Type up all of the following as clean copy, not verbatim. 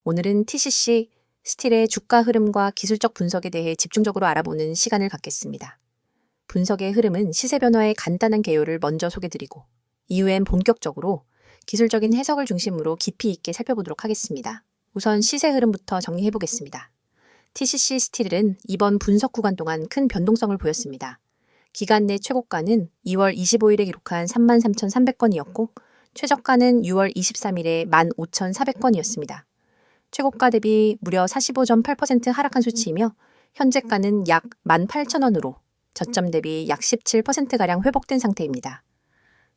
오늘은 TCC 스틸의 주가 흐름과 기술적 분석에 대해 집중적으로 알아보는 시간을 갖겠습니다. 분석의 흐름은 시세 변화의 간단한 개요를 먼저 소개드리고 이후엔 본격적으로 기술적인 해석을 중심으로 깊이 있게 살펴보도록 하겠습니다. 우선 시세 흐름부터 정리해보겠습니다. TCC 스틸은 이번 분석 구간 동안 큰 변동성을 보였습니다. 기간 내 최고가는 2월 25일에 기록한 33,300건이었고 최저가는 6월 23일에 15,400건이었습니다. 최고가 대비 무려 45.8% 하락한 수치이며 현재가는 약 18,000원으로 저점 대비 약 17%가량 회복된 상태입니다.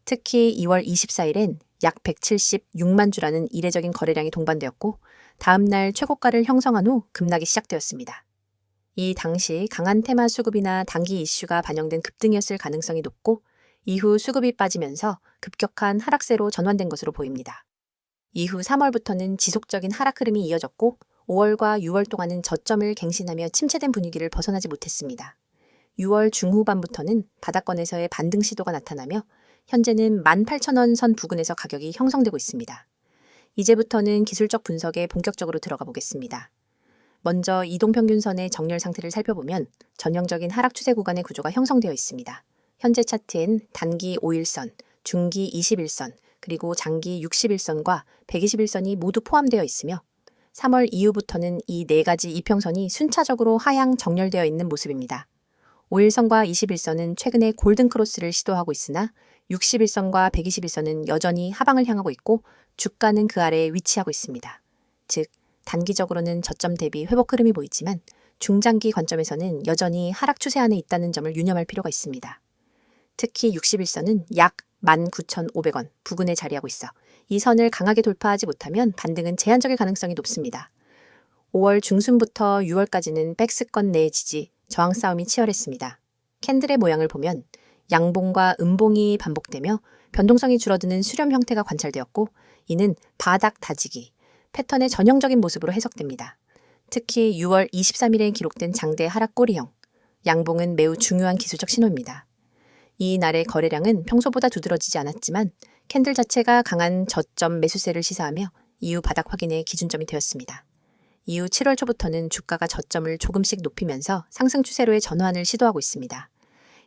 특히 2월 24일엔 약 176만 주라는 이례적인 거래량이 동반되었고 다음 날 최고가를 형성한 후 급락이 시작되었습니다. 이 당시 강한 테마 수급이나 단기 이슈가 반영된 급등이었을 가능성이 높고 이후 수급이 빠지면서 급격한 하락세로 전환된 것으로 보입니다. 이후 3월부터는 지속적인 하락 흐름이 이어졌고 5월과 6월 동안은 저점을 갱신하며 침체된 분위기를 벗어나지 못했습니다. 6월 중후반부터는 바닥권에서의 반등 시도가 나타나며 현재는 18,000원 선 부근에서 가격이 형성되고 있습니다. 이제부터는 기술적 분석에 본격적으로 들어가 보겠습니다. 먼저 이동평균선의 정렬 상태를 살펴보면 전형적인 하락 추세 구간의 구조가 형성되어 있습니다. 현재 차트엔 단기 5일선, 중기 21선, 그리고 장기 61선과 121선이 모두 포함되어 있으며 3월 이후부터는 이 네 가지 이평선이 순차적으로 하향 정렬되어 있는 모습입니다. 5일선과 21선은 최근에 골든크로스를 시도하고 있으나 61선과 121선은 여전히 하방을 향하고 있고 주가는 그 아래에 위치하고 있습니다. 즉, 단기적으로는 저점 대비 회복 흐름이 보이지만 중장기 관점에서는 여전히 하락 추세 안에 있다는 점을 유념할 필요가 있습니다. 특히 61선은 약 19,500원 부근에 자리하고 있어 이 선을 강하게 돌파하지 못하면 반등은 제한적일 가능성이 높습니다. 5월 중순부터 6월까지는 백스권 내 지지, 저항 싸움이 치열했습니다. 캔들의 모양을 보면 양봉과 음봉이 반복되며 변동성이 줄어드는 수렴 형태가 관찰되었고 이는 바닥 다지기, 패턴의 전형적인 모습으로 해석됩니다. 특히 6월 23일에 기록된 장대 하락 꼬리형, 양봉은 매우 중요한 기술적 신호입니다. 이 날의 거래량은 평소보다 두드러지지 않았지만 캔들 자체가 강한 저점 매수세를 시사하며 이후 바닥 확인의 기준점이 되었습니다. 이후 7월 초부터는 주가가 저점을 조금씩 높이면서 상승 추세로의 전환을 시도하고 있습니다.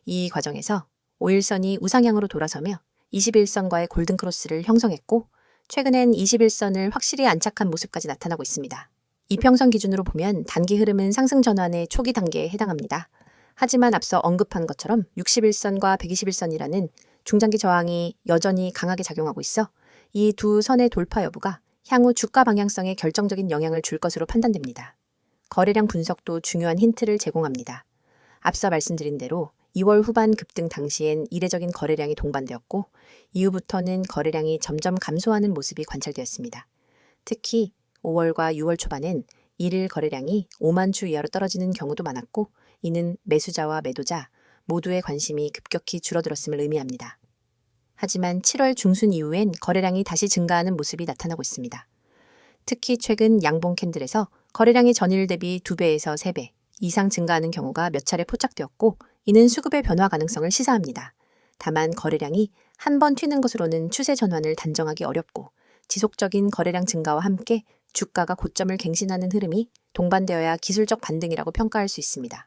이 과정에서 5일선이 우상향으로 돌아서며 21선과의 골든크로스를 형성했고 최근엔 21선을 확실히 안착한 모습까지 나타나고 있습니다. 이평선 기준으로 보면 단기 흐름은 상승 전환의 초기 단계에 해당합니다. 하지만 앞서 언급한 것처럼 61선과 121선이라는 중장기 저항이 여전히 강하게 작용하고 있어 이 두 선의 돌파 여부가 향후 주가 방향성에 결정적인 영향을 줄 것으로 판단됩니다. 거래량 분석도 중요한 힌트를 제공합니다. 앞서 말씀드린 대로 2월 후반 급등 당시엔 이례적인 거래량이 동반되었고 이후부터는 거래량이 점점 감소하는 모습이 관찰되었습니다. 특히 5월과 6월 초반엔 1일 거래량이 5만 주 이하로 떨어지는 경우도 많았고 이는 매수자와 매도자 모두의 관심이 급격히 줄어들었음을 의미합니다. 하지만 7월 중순 이후엔 거래량이 다시 증가하는 모습이 나타나고 있습니다. 특히 최근 양봉 캔들에서 거래량이 전일 대비 2배에서 3배 이상 증가하는 경우가 몇 차례 포착되었고 이는 수급의 변화 가능성을 시사합니다. 다만 거래량이 한 번 튀는 것으로는 추세 전환을 단정하기 어렵고 지속적인 거래량 증가와 함께 주가가 고점을 갱신하는 흐름이 동반되어야 기술적 반등이라고 평가할 수 있습니다.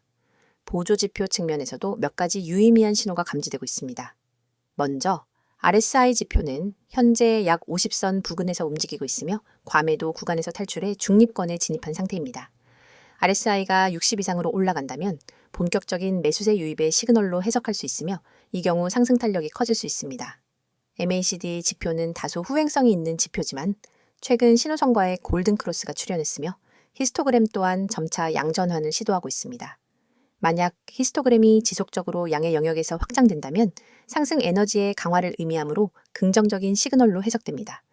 보조지표 측면에서도 몇 가지 유의미한 신호가 감지되고 있습니다. 먼저 RSI 지표는 현재 약 50선 부근에서 움직이고 있으며 과매도 구간에서 탈출해 중립권에 진입한 상태입니다. RSI가 60 이상으로 올라간다면 본격적인 매수세 유입의 시그널로 해석할 수 있으며 이 경우 상승 탄력이 커질 수 있습니다. MACD 지표는 다소 후행성이 있는 지표지만 최근 신호선과의 골든크로스가 출현했으며 히스토그램 또한 점차 양전환을 시도하고 있습니다. 만약 히스토그램이 지속적으로 양의 영역에서 확장된다면 상승 에너지의 강화를 의미하므로 긍정적인 시그널로 해석됩니다.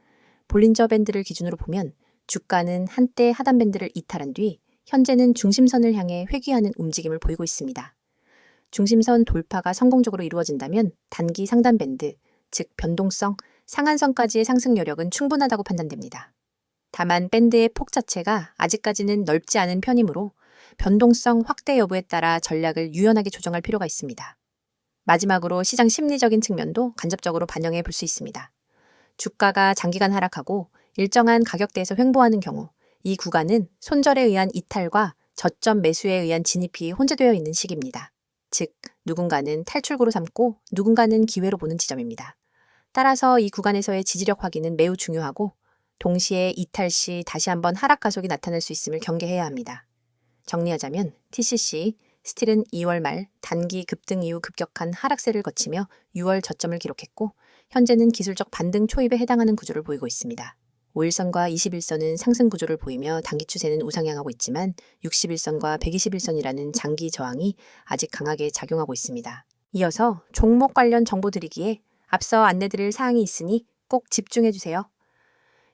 볼린저 밴드를 기준으로 보면 주가는 한때 하단 밴드를 이탈한 뒤 현재는 중심선을 향해 회귀하는 움직임을 보이고 있습니다. 중심선 돌파가 성공적으로 이루어진다면 단기 상단 밴드, 즉 변동성, 상한선까지의 상승 여력은 충분하다고 판단됩니다. 다만 밴드의 폭 자체가 아직까지는 넓지 않은 편이므로 변동성 확대 여부에 따라 전략을 유연하게 조정할 필요가 있습니다. 마지막으로 시장 심리적인 측면도 간접적으로 반영해 볼 수 있습니다. 주가가 장기간 하락하고 일정한 가격대에서 횡보하는 경우 이 구간은 손절에 의한 이탈과 저점 매수에 의한 진입이 혼재되어 있는 시기입니다. 즉, 누군가는 탈출구로 삼고 누군가는 기회로 보는 지점입니다. 따라서 이 구간에서의 지지력 확인은 매우 중요하고 동시에 이탈 시 다시 한번 하락 가속이 나타날 수 있음을 경계해야 합니다. 정리하자면 TCC, 스틸은 2월 말 단기 급등 이후 급격한 하락세를 거치며 6월 저점을 기록했고 현재는 기술적 반등 초입에 해당하는 구조를 보이고 있습니다. 5일선과 21선은 상승 구조를 보이며 단기 추세는 우상향하고 있지만 61선과 121선이라는 장기 저항이 아직 강하게 작용하고 있습니다. 이어서 종목 관련 정보 드리기에 앞서 안내드릴 사항이 있으니 꼭 집중해주세요.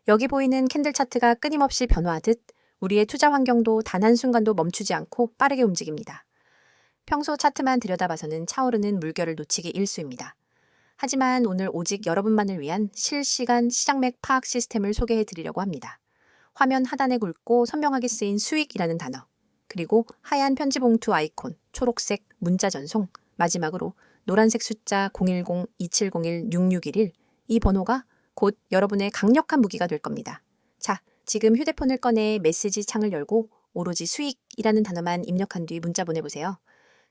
여기 보이는 캔들 차트가 끊임없이 변화하듯 우리의 투자 환경도 단 한순간도 멈추지 않고 빠르게 움직입니다. 평소 차트만 들여다봐서는 차오르는 물결을 놓치기 일쑤입니다. 하지만 오늘 오직 여러분만을 위한 실시간 시장맥 파악 시스템을 소개해 드리려고 합니다. 화면 하단에 굵고 선명하게 쓰인 수익이라는 단어, 그리고 하얀 편지 봉투 아이콘, 초록색 문자 전송, 마지막으로 노란색 숫자 010-2701-6611, 이 번호가 곧 여러분의 강력한 무기가 될 겁니다. 자, 지금 휴대폰을 꺼내 메시지 창을 열고 오로지 수익이라는 단어만 입력한 뒤 문자 보내보세요.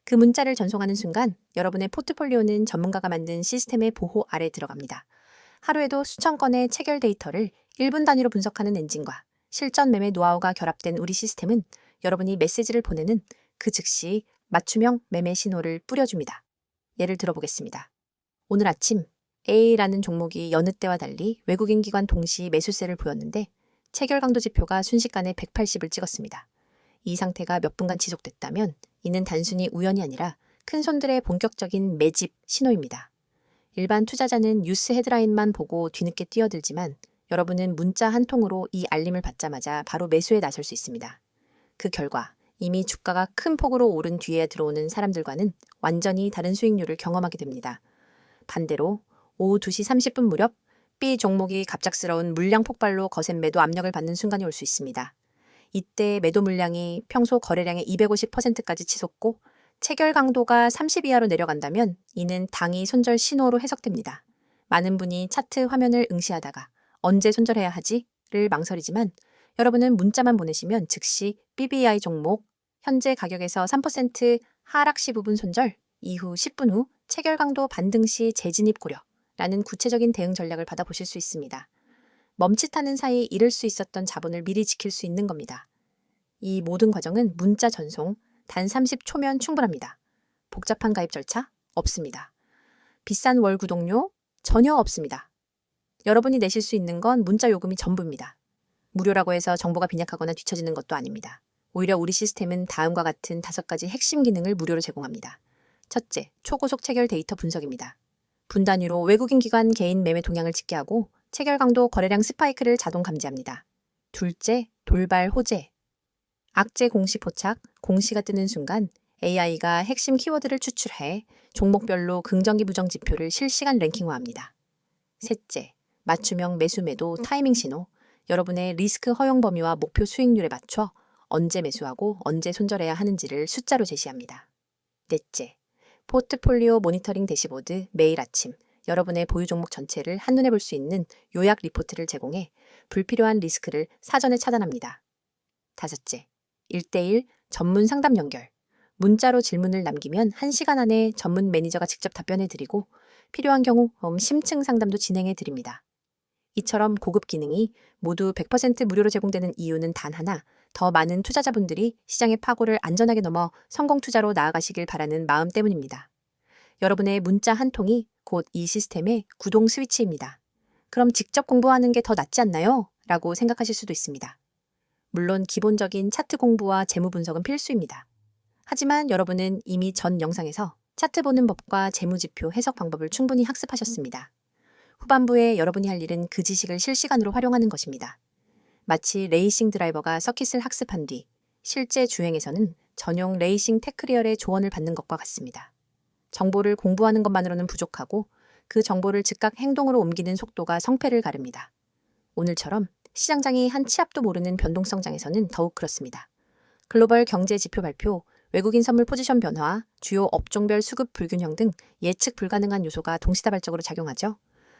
그 문자를 전송하는 순간 여러분의 포트폴리오는 전문가가 만든 시스템의 보호 아래 들어갑니다. 하루에도 수천 건의 체결 데이터를 1분 단위로 분석하는 엔진과 실전 매매 노하우가 결합된 우리 시스템은 여러분이 메시지를 보내는 그 즉시 맞춤형 매매 신호를 뿌려줍니다. 예를 들어보겠습니다. 오늘 아침 A라는 종목이 여느 때와 달리 외국인 기관 동시 매수세를 보였는데 체결 강도 지표가 순식간에 180을 찍었습니다. 이 상태가 몇 분간 지속됐다면 이는 단순히 우연이 아니라 큰 손들의 본격적인 매집 신호입니다. 일반 투자자는 뉴스 헤드라인만 보고 뒤늦게 뛰어들지만 여러분은 문자 한 통으로 이 알림을 받자마자 바로 매수에 나설 수 있습니다. 그 결과 이미 주가가 큰 폭으로 오른 뒤에 들어오는 사람들과는 완전히 다른 수익률을 경험하게 됩니다. 반대로 오후 2시 30분 무렵 B 종목이 갑작스러운 물량 폭발로 거센 매도 압력을 받는 순간이 올 수 있습니다. 이때 매도 물량이 평소 거래량의 250%까지 치솟고 체결 강도가 30 이하로 내려간다면 이는 당이 손절 신호로 해석됩니다. 많은 분이 차트 화면을 응시하다가 언제 손절해야 하지를 망설이지만 여러분은 문자만 보내시면 즉시 BBI 종목 현재 가격에서 3% 하락 시 부분 손절, 이후 10분 후 체결 강도 반등 시 재진입 고려라는 구체적인 대응 전략을 받아보실 수 있습니다. 멈칫하는 사이 잃을 수 있었던 자본을 미리 지킬 수 있는 겁니다. 이 모든 과정은 문자 전송 단 30초면 충분합니다. 복잡한 가입 절차 없습니다. 비싼 월 구독료 전혀 없습니다. 여러분이 내실 수 있는 건 문자 요금이 전부입니다. 무료라고 해서 정보가 빈약하거나 뒤처지는 것도 아닙니다. 오히려 우리 시스템은 다음과 같은 5가지 핵심 기능을 무료로 제공합니다. 첫째, 초고속 체결 데이터 분석입니다. 분 단위로 외국인 기관 개인 매매 동향을 집계 하고 체결 강도 거래량 스파이크를 자동 감지합니다. 둘째, 돌발 호재. 악재 공시 포착, 공시가 뜨는 순간 AI가 핵심 키워드를 추출해 종목별로 긍정기 부정 지표를 실시간 랭킹화합니다. 셋째, 맞춤형 매수 매도 타이밍 신호. 여러분의 리스크 허용 범위와 목표 수익률에 맞춰 언제 매수하고 언제 손절해야 하는지를 숫자로 제시합니다. 넷째, 포트폴리오 모니터링 대시보드 매일 아침 여러분의 보유 종목 전체를 한눈에 볼 수 있는 요약 리포트를 제공해 불필요한 리스크를 사전에 차단합니다. 다섯째, 1대1 전문 상담 연결. 문자로 질문을 남기면 1시간 안에 전문 매니저가 직접 답변해 드리고 필요한 경우 심층 상담도 진행해 드립니다. 이처럼 고급 기능이 모두 100% 무료로 제공되는 이유는 단 하나, 더 많은 투자자분들이 시장의 파고를 안전하게 넘어 성공 투자로 나아가시길 바라는 마음 때문입니다. 여러분의 문자 한 통이 곧 이 시스템의 구동 스위치입니다. 그럼 직접 공부하는 게 더 낫지 않나요? 라고 생각하실 수도 있습니다. 물론 기본적인 차트 공부와 재무 분석은 필수입니다. 하지만 여러분은 이미 전 영상에서 차트 보는 법과 재무지표 해석 방법을 충분히 학습하셨습니다. 후반부에 여러분이 할 일은 그 지식을 실시간으로 활용하는 것입니다. 마치 레이싱 드라이버가 서킷을 학습한 뒤 실제 주행에서는 전용 레이싱 테크리얼의 조언을 받는 것과 같습니다. 정보를 공부하는 것만으로는 부족하고 그 정보를 즉각 행동으로 옮기는 속도가 성패를 가릅니다. 오늘처럼 시장장이 한 치 앞도 모르는 변동성장에서는 더욱 그렇습니다. 글로벌 경제 지표 발표, 외국인 선물 포지션 변화, 주요 업종별 수급 불균형 등 예측 불가능한 요소가 동시다발적으로 작용하죠.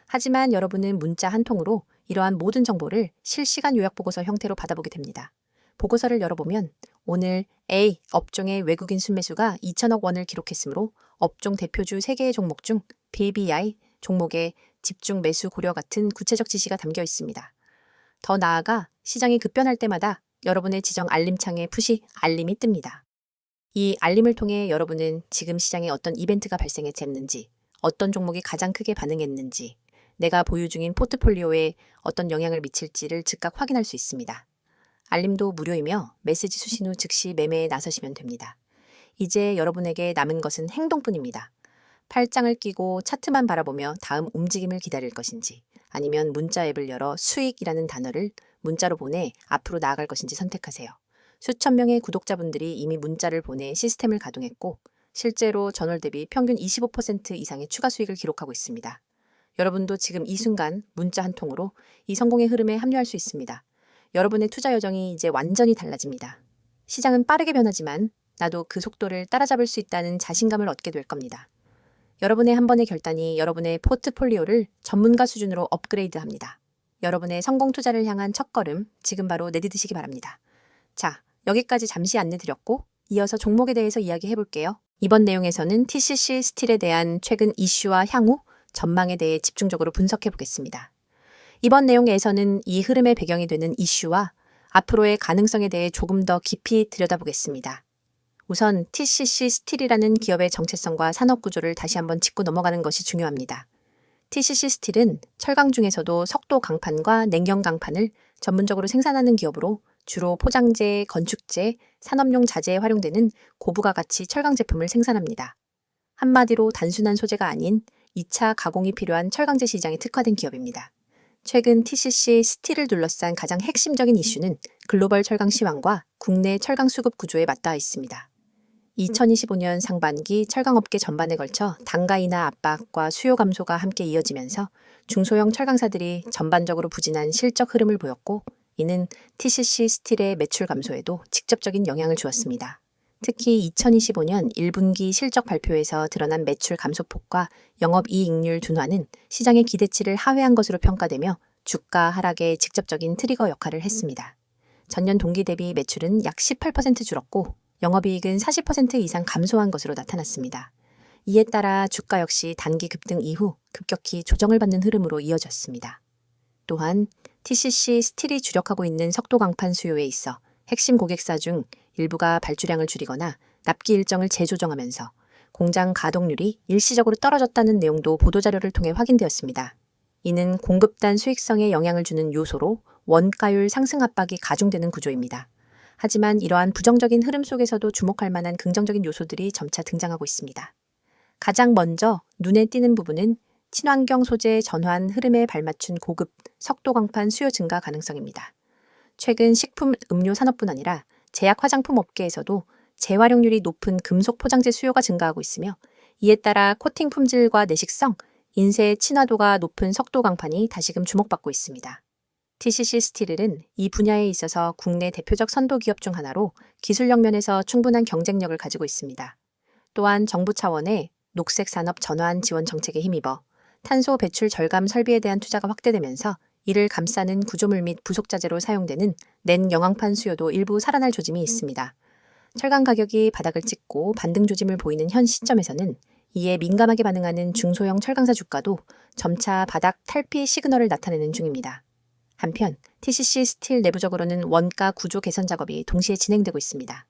하지만 여러분은 문자 한 통으로 이러한 모든 정보를 실시간 요약 보고서 형태로 받아보게 됩니다. 보고서를 열어보면 오늘 A 업종의 외국인 순매수가 2천억 원을 기록했으므로 업종 대표주 3개의 종목 중 BBI 종목의 집중 매수 고려 같은 구체적 지시가 담겨 있습니다. 더 나아가 시장이 급변할 때마다 여러분의 지정 알림창에 푸시 알림이 뜹니다. 이 알림을 통해 여러분은 지금 시장에 어떤 이벤트가 발생했는지, 어떤 종목이 가장 크게 반응했는지, 내가 보유 중인 포트폴리오에 어떤 영향을 미칠지를 즉각 확인할 수 있습니다. 알림도 무료이며 메시지 수신 후 즉시 매매에 나서시면 됩니다. 이제 여러분에게 남은 것은 행동뿐입니다. 팔짱을 끼고 차트만 바라보며 다음 움직임을 기다릴 것인지, 아니면 문자 앱을 열어 수익이라는 단어를 문자로 보내 앞으로 나아갈 것인지 선택하세요. 수천 명의 구독자분들이 이미 문자를 보내 시스템을 가동했고 실제로 전월 대비 평균 25% 이상의 추가 수익을 기록하고 있습니다. 여러분도 지금 이 순간 문자 한 통으로 이 성공의 흐름에 합류할 수 있습니다. 여러분의 투자 여정이 이제 완전히 달라집니다. 시장은 빠르게 변하지만 나도 그 속도를 따라잡을 수 있다는 자신감을 얻게 될 겁니다. 여러분의 한 번의 결단이 여러분의 포트폴리오를 전문가 수준으로 업그레이드합니다. 여러분의 성공 투자를 향한 첫걸음 지금 바로 내디디시기 바랍니다. 자, 여기까지 잠시 안내 드렸고 이어서 종목에 대해서 이야기해 볼게요. 이번 내용에서는 TCC 스틸에 대한 최근 이슈와 향후 전망에 대해 집중적으로 분석해 보겠습니다. 이번 내용에서는 이 흐름의 배경이 되는 이슈와 앞으로의 가능성에 대해 조금 더 깊이 들여다보겠습니다. 우선 TCC 스틸이라는 기업의 정체성과 산업 구조를 다시 한번 짚고 넘어가는 것이 중요합니다. TCC 스틸은 철강 중에서도 석도 강판과 냉경 강판을 전문적으로 생산하는 기업으로 주로 포장재, 건축재, 산업용 자재에 활용되는 고부가 가치 철강 제품을 생산합니다. 한마디로 단순한 소재가 아닌 2차 가공이 필요한 철강제 시장에 특화된 기업입니다. 최근 TCC 스틸을 둘러싼 가장 핵심적인 이슈는 글로벌 철강 시황과 국내 철강 수급 구조에 맞닿아 있습니다. 2025년 상반기 철강업계 전반에 걸쳐 단가 인하 압박과 수요 감소가 함께 이어지면서 중소형 철강사들이 전반적으로 부진한 실적 흐름을 보였고 이는 TCC 스틸의 매출 감소에도 직접적인 영향을 주었습니다. 특히 2025년 1분기 실적 발표에서 드러난 매출 감소폭과 영업이익률 둔화는 시장의 기대치를 하회한 것으로 평가되며 주가 하락에 직접적인 트리거 역할을 했습니다. 전년 동기 대비 매출은 약 18% 줄었고 영업이익은 40% 이상 감소한 것으로 나타났습니다. 이에 따라 주가 역시 단기 급등 이후 급격히 조정을 받는 흐름으로 이어졌습니다. 또한 TCC 스틸이 주력하고 있는 석도 강판 수요에 있어 핵심 고객사 중 일부가 발주량을 줄이거나 납기 일정을 재조정하면서 공장 가동률이 일시적으로 떨어졌다는 내용도 보도자료를 통해 확인되었습니다. 이는 공급단 수익성에 영향을 주는 요소로 원가율 상승 압박이 가중되는 구조입니다. 하지만 이러한 부정적인 흐름 속에서도 주목할 만한 긍정적인 요소들이 점차 등장하고 있습니다. 가장 먼저 눈에 띄는 부분은 친환경 소재 전환 흐름에 발맞춘 고급 석도 강판 수요 증가 가능성입니다. 최근 식품, 음료 산업뿐 아니라 제약 화장품 업계에서도 재활용률이 높은 금속 포장재 수요가 증가하고 있으며 이에 따라 코팅 품질과 내식성, 인쇄 친화도가 높은 석도 강판이 다시금 주목받고 있습니다. TCC 스틸은 이 분야에 있어서 국내 대표적 선도 기업 중 하나로 기술력 면에서 충분한 경쟁력을 가지고 있습니다. 또한 정부 차원의 녹색 산업 전환 지원 정책에 힘입어 탄소 배출 절감 설비에 대한 투자가 확대되면서 이를 감싸는 구조물 및 부속자재로 사용되는 냉영광판 수요도 일부 살아날 조짐이 있습니다. 철강 가격이 바닥을 찍고 반등 조짐을 보이는 현 시점에서는 이에 민감하게 반응하는 중소형 철강사 주가도 점차 바닥 탈피 시그널을 나타내는 중입니다. 한편 TCC 스틸 내부적으로는 원가 구조 개선 작업이 동시에 진행되고 있습니다.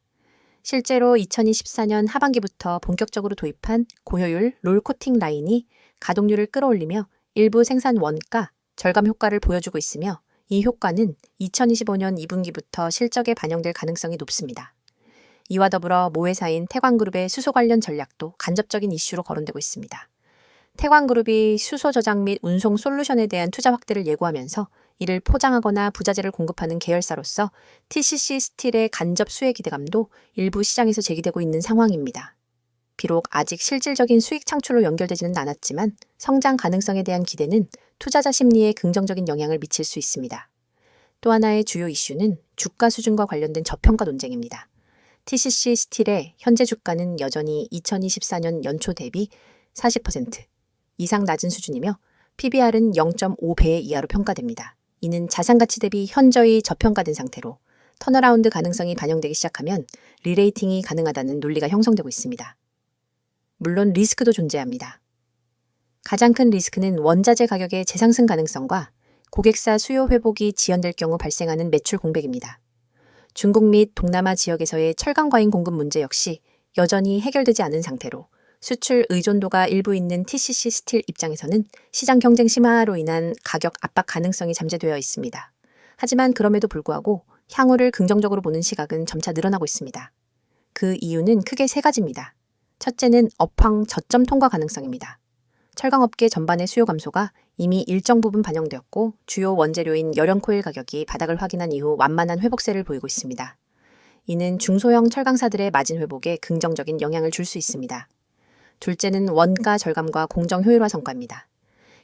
실제로 2024년 하반기부터 본격적으로 도입한 고효율 롤코팅 라인이 가동률을 끌어올리며 일부 생산 원가 절감 효과를 보여주고 있으며 이 효과는 2025년 2분기부터 실적에 반영될 가능성이 높습니다. 이와 더불어 모회사인 태광그룹의 수소 관련 전략도 간접적인 이슈로 거론되고 있습니다. 태광그룹이 수소 저장 및 운송 솔루션에 대한 투자 확대를 예고하면서 이를 포장하거나 부자재를 공급하는 계열사로서 TCC 스틸의 간접 수혜 기대감도 일부 시장에서 제기되고 있는 상황입니다. 비록 아직 실질적인 수익 창출로 연결되지는 않았지만 성장 가능성에 대한 기대는 투자자 심리에 긍정적인 영향을 미칠 수 있습니다. 또 하나의 주요 이슈는 주가 수준과 관련된 저평가 논쟁입니다. TCC 스틸의 현재 주가는 여전히 2024년 연초 대비 40% 이상 낮은 수준이며 PBR은 0.5배 이하로 평가됩니다. 이는 자산 가치 대비 현저히 저평가된 상태로 턴어라운드 가능성이 반영되기 시작하면 리레이팅이 가능하다는 논리가 형성되고 있습니다. 물론 리스크도 존재합니다. 가장 큰 리스크는 원자재 가격의 재상승 가능성과 고객사 수요 회복이 지연될 경우 발생하는 매출 공백입니다. 중국 및 동남아 지역에서의 철강 과잉 공급 문제 역시 여전히 해결되지 않은 상태로 수출 의존도가 일부 있는 TCC 스틸 입장에서는 시장 경쟁 심화로 인한 가격 압박 가능성이 잠재되어 있습니다. 하지만 그럼에도 불구하고 향후를 긍정적으로 보는 시각은 점차 늘어나고 있습니다. 그 이유는 크게 세 가지입니다. 첫째는 업황 저점 통과 가능성입니다. 철강업계 전반의 수요 감소가 이미 일정 부분 반영되었고 주요 원재료인 열연코일 가격이 바닥을 확인한 이후 완만한 회복세를 보이고 있습니다. 이는 중소형 철강사들의 마진 회복에 긍정적인 영향을 줄 수 있습니다. 둘째는 원가 절감과 공정 효율화 성과입니다.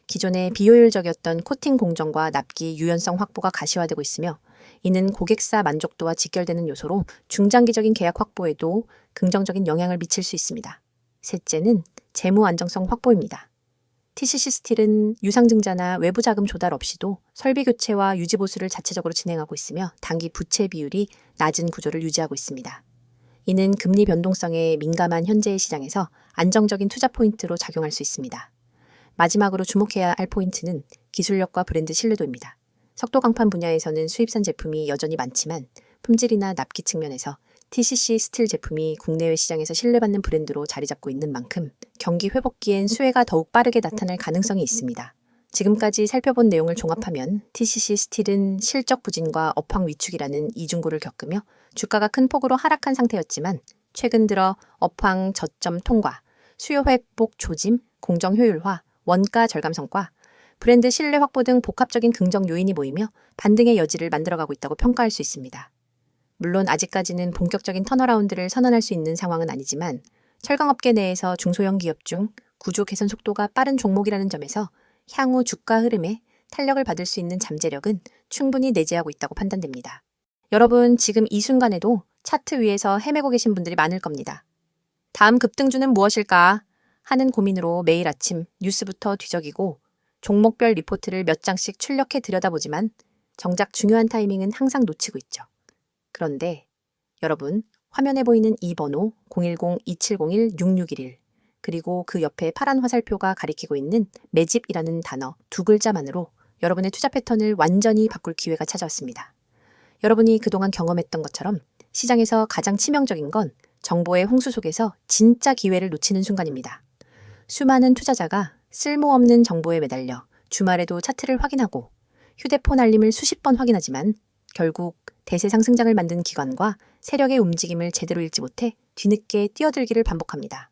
기존에 비효율적이었던 코팅 공정과 납기 유연성 확보가 가시화되고 있으며 이는 고객사 만족도와 직결되는 요소로 중장기적인 계약 확보에도 긍정적인 영향을 미칠 수 있습니다. 셋째는 재무 안정성 확보입니다. TCC 스틸은 유상증자나 외부 자금 조달 없이도 설비 교체와 유지 보수를 자체적으로 진행하고 있으며 단기 부채 비율이 낮은 구조를 유지하고 있습니다. 이는 금리 변동성에 민감한 현재의 시장에서 안정적인 투자 포인트로 작용할 수 있습니다. 마지막으로 주목해야 할 포인트는 기술력과 브랜드 신뢰도입니다. 석도 강판 분야에서는 수입산 제품이 여전히 많지만 품질이나 납기 측면에서 TCC 스틸 제품이 국내외 시장에서 신뢰받는 브랜드로 자리 잡고 있는 만큼 경기 회복기엔 수혜가 더욱 빠르게 나타날 가능성이 있습니다. 지금까지 살펴본 내용을 종합하면 TCC 스틸은 실적 부진과 업황 위축이라는 이중고를 겪으며 주가가 큰 폭으로 하락한 상태였지만 최근 들어 업황 저점 통과, 수요 회복 조짐, 공정 효율화, 원가 절감 성과, 브랜드 신뢰 확보 등 복합적인 긍정 요인이 모이며 반등의 여지를 만들어가고 있다고 평가할 수 있습니다. 물론 아직까지는 본격적인 턴어라운드를 선언할 수 있는 상황은 아니지만 철강업계 내에서 중소형 기업 중 구조 개선 속도가 빠른 종목이라는 점에서 향후 주가 흐름에 탄력을 받을 수 있는 잠재력은 충분히 내재하고 있다고 판단됩니다. 여러분, 지금 이 순간에도 차트 위에서 헤매고 계신 분들이 많을 겁니다. 다음 급등주는 무엇일까 하는 고민으로 매일 아침 뉴스부터 뒤적이고 종목별 리포트를 몇 장씩 출력해 들여다보지만 정작 중요한 타이밍은 항상 놓치고 있죠. 그런데 여러분, 화면에 보이는 이 번호 010-2701-6611 그리고 그 옆에 파란 화살표가 가리키고 있는 매집이라는 단어 두 글자만으로 여러분의 투자 패턴을 완전히 바꿀 기회가 찾아왔습니다. 여러분이 그동안 경험했던 것처럼 시장에서 가장 치명적인 건 정보의 홍수 속에서 진짜 기회를 놓치는 순간입니다. 수많은 투자자가 쓸모없는 정보에 매달려 주말에도 차트를 확인하고 휴대폰 알림을 수십 번 확인하지만 결국 대세 상승장을 만든 기관과 세력의 움직임을 제대로 읽지 못해 뒤늦게 뛰어들기를 반복합니다.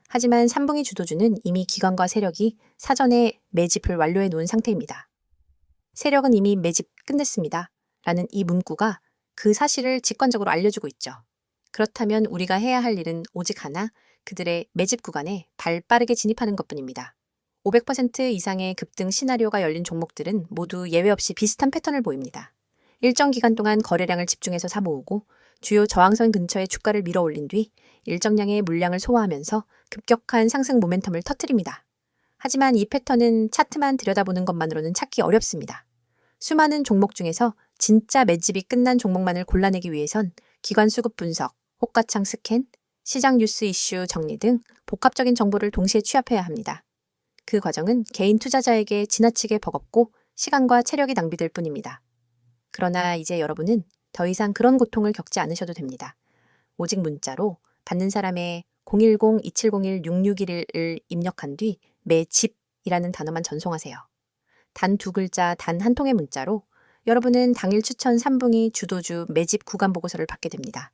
하지만 3분기 주도주는 이미 기관과 세력이 사전에 매집을 완료해 놓은 상태입니다. 세력은 이미 매집 끝냈습니다. 라는 이 문구가 그 사실을 직관적으로 알려주고 있죠. 그렇다면 우리가 해야 할 일은 오직 하나, 그들의 매집 구간에 발 빠르게 진입하는 것뿐입니다. 500% 이상의 급등 시나리오가 열린 종목들은 모두 예외 없이 비슷한 패턴을 보입니다. 일정 기간 동안 거래량을 집중해서 사모으고 주요 저항선 근처에 주가를 밀어 올린 뒤 일정량의 물량을 소화하면서 급격한 상승 모멘텀을 터뜨립니다. 하지만 이 패턴은 차트만 들여다보는 것만으로는 찾기 어렵습니다. 수많은 종목 중에서 진짜 매집이 끝난 종목만을 골라내기 위해선 기관 수급 분석, 호가창 스캔, 시장 뉴스 이슈 정리 등 복합적인 정보를 동시에 취합해야 합니다. 그 과정은 개인 투자자에게 지나치게 버겁고 시간과 체력이 낭비될 뿐입니다. 그러나 이제 여러분은 더 이상 그런 고통을 겪지 않으셔도 됩니다. 오직 문자로 받는 사람의 010-2701-6611을 입력한 뒤 매집이라는 단어만 전송하세요. 단 두 글자, 단 한 통의 문자로 여러분은 당일 추천 3분기 주도주 매집 구간 보고서를 받게 됩니다.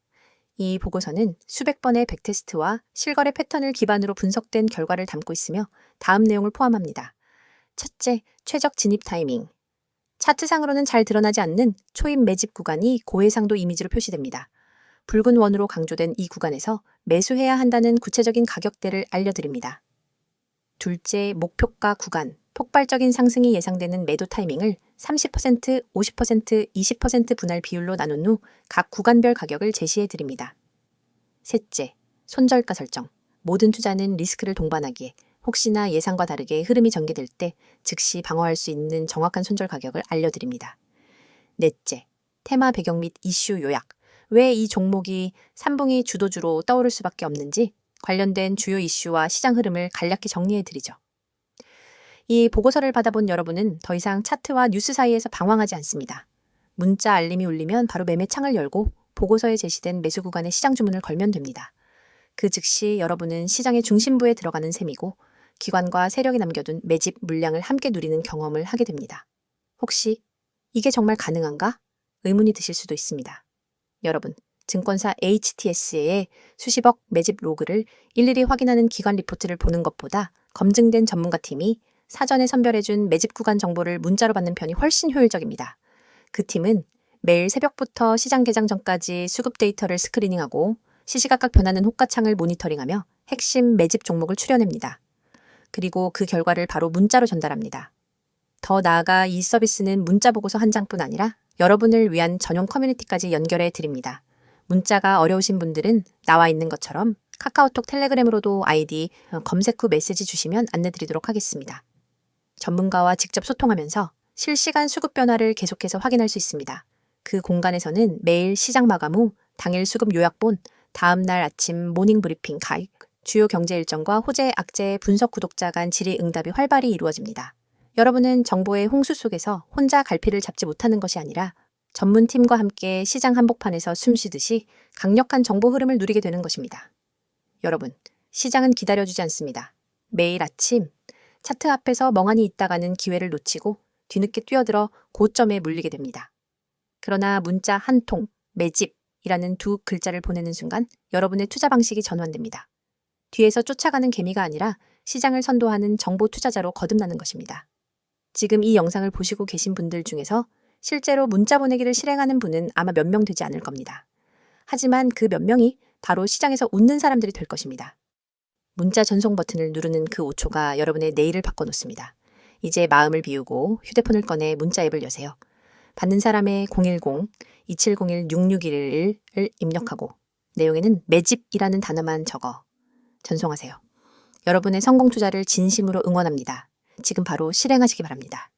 이 보고서는 수백 번의 백테스트와 실거래 패턴을 기반으로 분석된 결과를 담고 있으며 다음 내용을 포함합니다. 첫째, 최적 진입 타이밍. 차트상으로는 잘 드러나지 않는 초입 매집 구간이 고해상도 이미지로 표시됩니다. 붉은 원으로 강조된 이 구간에서 매수해야 한다는 구체적인 가격대를 알려드립니다. 둘째, 목표가 구간. 폭발적인 상승이 예상되는 매도 타이밍을 30%, 50%, 20% 분할 비율로 나눈 후 각 구간별 가격을 제시해 드립니다. 셋째, 손절가 설정. 모든 투자는 리스크를 동반하기에 혹시나 예상과 다르게 흐름이 전개될 때 즉시 방어할 수 있는 정확한 손절 가격을 알려드립니다. 넷째, 테마 배경 및 이슈 요약. 왜 이 종목이 3분기 주도주로 떠오를 수밖에 없는지 관련된 주요 이슈와 시장 흐름을 간략히 정리해드리죠. 이 보고서를 받아본 여러분은 더 이상 차트와 뉴스 사이에서 방황하지 않습니다. 문자 알림이 울리면 바로 매매 창을 열고 보고서에 제시된 매수 구간의 시장 주문을 걸면 됩니다. 그 즉시 여러분은 시장의 중심부에 들어가는 셈이고 기관과 세력이 남겨둔 매집 물량을 함께 누리는 경험을 하게 됩니다. 혹시 이게 정말 가능한가? 의문이 드실 수도 있습니다. 여러분, 증권사 HTS의 수십억 매집 로그를 일일이 확인하는 기관 리포트를 보는 것보다 검증된 전문가팀이 사전에 선별해준 매집 구간 정보를 문자로 받는 편이 훨씬 효율적입니다. 그 팀은 매일 새벽부터 시장 개장 전까지 수급 데이터를 스크리닝하고 시시각각 변하는 호가창을 모니터링하며 핵심 매집 종목을 추려냅니다. 그리고 그 결과를 바로 문자로 전달합니다. 더 나아가 이 서비스는 문자 보고서 한 장뿐 아니라 여러분을 위한 전용 커뮤니티까지 연결해 드립니다. 문자가 어려우신 분들은 나와 있는 것처럼 카카오톡 텔레그램으로도 아이디 검색 후 메시지 주시면 안내드리도록 하겠습니다. 전문가와 직접 소통하면서 실시간 수급 변화를 계속해서 확인할 수 있습니다. 그 공간에서는 매일 시장 마감 후 당일 수급 요약본, 다음날 아침 모닝 브리핑 가입, 주요 경제 일정과 호재, 악재, 분석 구독자 간 질의응답이 활발히 이루어집니다. 여러분은 정보의 홍수 속에서 혼자 갈피를 잡지 못하는 것이 아니라 전문팀과 함께 시장 한복판에서 숨쉬듯이 강력한 정보 흐름을 누리게 되는 것입니다. 여러분, 시장은 기다려주지 않습니다. 매일 아침 차트 앞에서 멍하니 있다가는 기회를 놓치고 뒤늦게 뛰어들어 고점에 물리게 됩니다. 그러나 문자 한 통, 매집이라는 두 글자를 보내는 순간 여러분의 투자 방식이 전환됩니다. 뒤에서 쫓아가는 개미가 아니라 시장을 선도하는 정보 투자자로 거듭나는 것입니다. 지금 이 영상을 보시고 계신 분들 중에서 실제로 문자 보내기를 실행하는 분은 아마 몇 명 되지 않을 겁니다. 하지만 그 몇 명이 바로 시장에서 웃는 사람들이 될 것입니다. 문자 전송 버튼을 누르는 그 5초가 여러분의 내일을 바꿔놓습니다. 이제 마음을 비우고 휴대폰을 꺼내 문자 앱을 여세요. 받는 사람의 010-2701-6611을 입력하고 내용에는 매집이라는 단어만 적어 전송하세요. 여러분의 성공 투자를 진심으로 응원합니다. 지금 바로 실행하시기 바랍니다.